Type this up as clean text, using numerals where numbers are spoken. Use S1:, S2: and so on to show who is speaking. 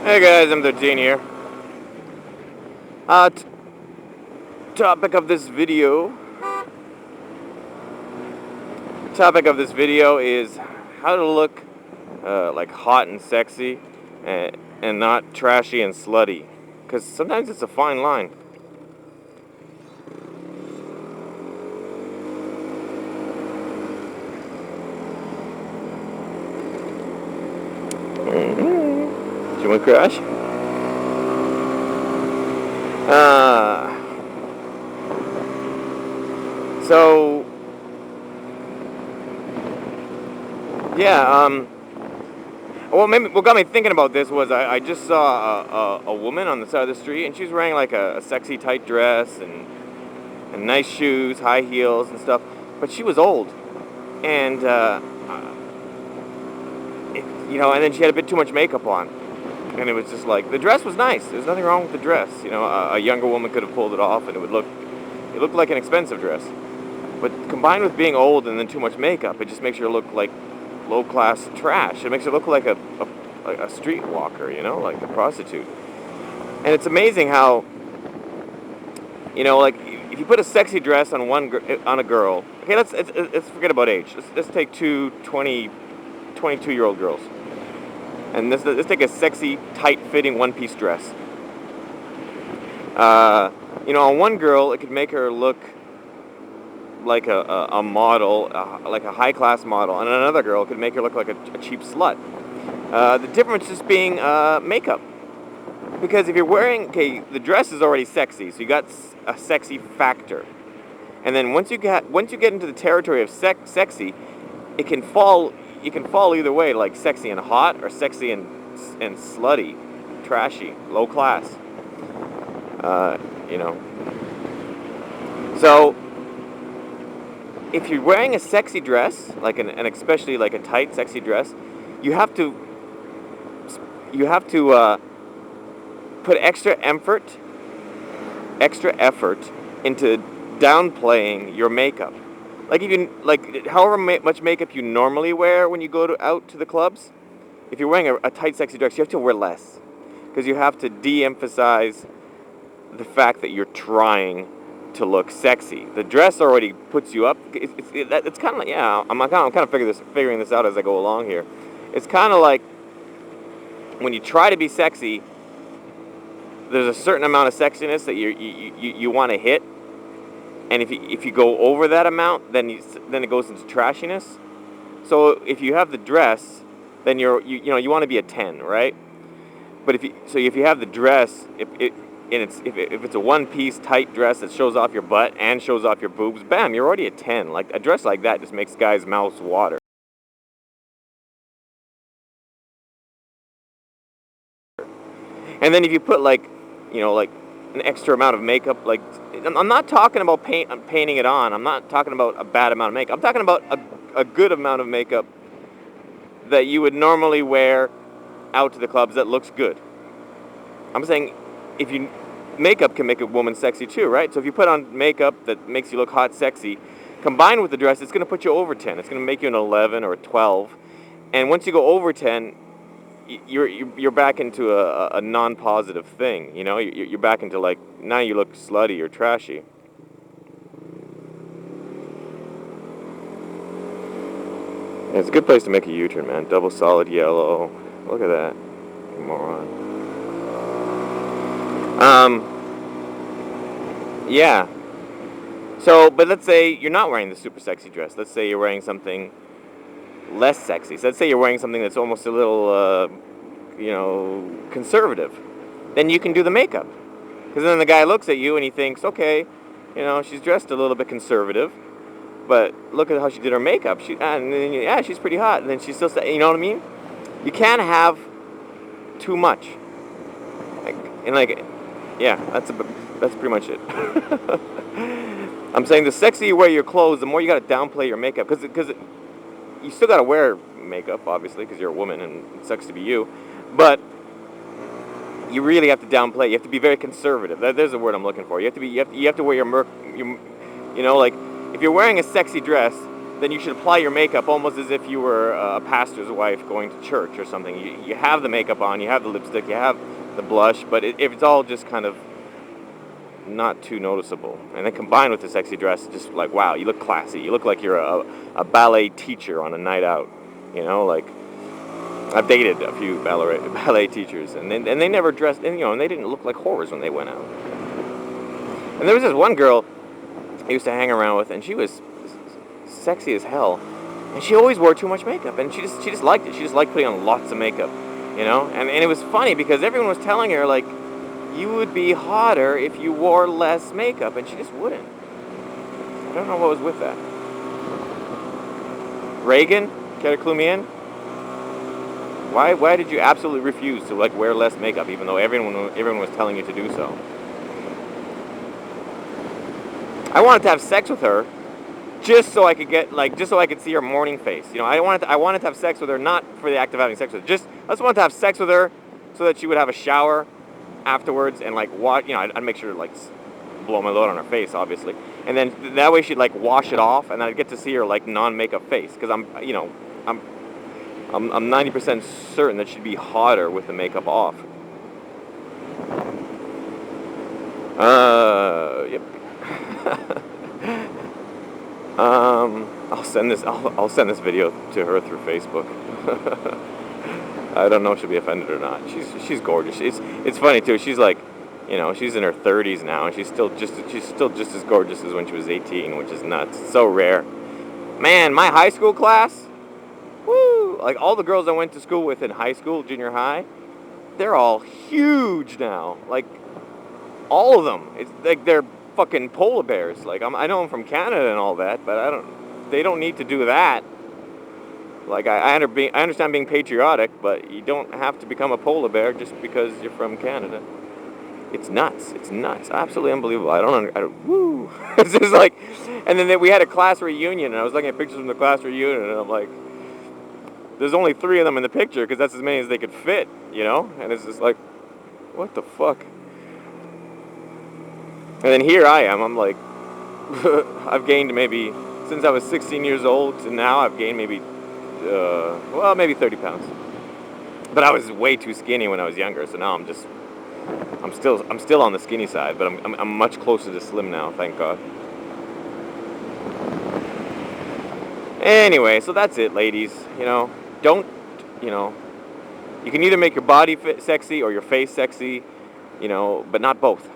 S1: Hey guys, I'm 13 here. Uh, t- topic of this video. Topic of this video is how to look like hot and sexy, and not trashy and slutty. Because sometimes it's a fine line. Do you want to crash? Uh, so yeah. What got me thinking about this was I just saw a woman on the side of the street, and she was wearing like a sexy tight dress and nice shoes, high heels and stuff. But she was old, and and then she had a bit too much makeup on, and it was just like the dress was nice. There's nothing wrong with the dress. A younger woman could have pulled it off, and it looked like an expensive dress. But combined with being old and then too much makeup, it just makes her look like low-class trash. It makes her look like a streetwalker, like a prostitute. And it's amazing how, like if you put a sexy dress on on a girl. Okay, let's forget about age. Let's take two 22-year-old girls, and let's take a sexy, tight-fitting one-piece dress. On one girl, it could make her look like a model, like a high-class model, and another girl could make her look like a cheap slut. The difference just being makeup. Because if you're wearing, the dress is already sexy, so you got a sexy factor. And then once you get into the territory of sexy, it can fall either way, like sexy and hot, or sexy and slutty, trashy, low class. So if you're wearing a sexy dress, like and especially like a tight, sexy dress, you have to put extra effort into downplaying your makeup. Like however much makeup you normally wear when you go out to the clubs, if you're wearing a tight, sexy dress, you have to wear less, because you have to de-emphasize the fact that you're trying to look sexy. The dress already puts you up. It's kind of like, I'm kind of figuring this out as I go along here. It's kind of like when you try to be sexy, there's a certain amount of sexiness that you want to hit, and if you go over that amount, then it goes into trashiness. So if you have the dress, then you want to be a 10, right? But if you have the dress, if it's a one-piece tight dress that shows off your butt and shows off your boobs, bam, you're already a 10. Like, a dress like that just makes guys' mouths water. And then if you put like an extra amount of makeup, like, I'm not talking about painting it on. I'm not talking about a bad amount of makeup. I'm talking about a good amount of makeup that you would normally wear out to the clubs that looks good. I'm saying makeup can make a woman sexy too, right? So if you put on makeup that makes you look hot, sexy, combined with the dress, it's going to put you over 10. It's going to make you an 11 or a 12. And once you go over 10, you're back into a non-positive thing. You're back into, like, now you look slutty or trashy. Yeah, it's a good place to make a U-turn, man. Double solid yellow. Look at that, you moron. Yeah. So, but let's say you're not wearing the super sexy dress. Let's say you're wearing something less sexy. So let's say you're wearing something that's almost a little, conservative. Then you can do the makeup. Because then the guy looks at you and he thinks, okay, she's dressed a little bit conservative, but look at how she did her makeup. She's pretty hot. And then she's still, you know what I mean? You can't have too much. That's pretty much it. I'm saying the sexier you wear your clothes, the more you got to downplay your makeup, because you still got to wear makeup, obviously, because you're a woman and it sucks to be you, but you really have to downplay. You have to be very conservative. There's the word I'm looking for. You have to wear like, if you're wearing a sexy dress, then you should apply your makeup almost as if you were a pastor's wife going to church or something. You have the makeup on, you have the lipstick, you have the blush, but if it's all just kind of not too noticeable, and then combined with the sexy dress, just like, wow, you look classy. You look like you're a ballet teacher on a night out. You know, like, I've dated a few ballet teachers, and they never dressed, and and they didn't look like whores when they went out. And there was this one girl I used to hang around with, and she was sexy as hell, and she always wore too much makeup, and she just liked it. She just liked putting on lots of makeup, And it was funny because everyone was telling her, like, you would be hotter if you wore less makeup, and she just wouldn't. I don't know what was with that. Reagan, care to clue me in? Why did you absolutely refuse to like wear less makeup, even though everyone was telling you to do so? I wanted to have sex with her, just so I could see her morning face. I wanted to have sex with her not for the act of having sex with her. I just wanted to have sex with her so that she would have a shower afterwards and like I'd make sure to like blow my load on her face, obviously, and then that way she'd like wash it off, and I'd get to see her like non-makeup face, because I'm 90% certain that she'd be hotter with the makeup off. Yep. I'll send this video to her through Facebook. I don't know if she'll be offended or not. She's gorgeous. It's funny too. She's like, she's in her 30s now, and she's still just as gorgeous as when she was 18, which is nuts. It's so rare. Man, my high school class, woo! Like all the girls I went to school with in high school, junior high, they're all huge now. Like all of them. It's like they're fucking polar bears. Like I know I'm from Canada and all that, but they don't need to do that. Like I understand being patriotic, but you don't have to become a polar bear just because you're from Canada. It's nuts. It's nuts. Absolutely unbelievable. I don't woo. It's just like, and then we had a class reunion, and I was looking at pictures from the class reunion, and I'm like, there's only 3 of them in the picture because that's as many as they could fit, And it's just like, what the fuck? And then here I am. I'm like, I've gained maybe, since I was 16 years old to now, I've gained maybe 30 pounds. But I was way too skinny when I was younger, so now I'm still on the skinny side, but I'm much closer to slim now, thank God. Anyway, so that's it, ladies. Don't, you can either make your body sexy or your face sexy, but not both.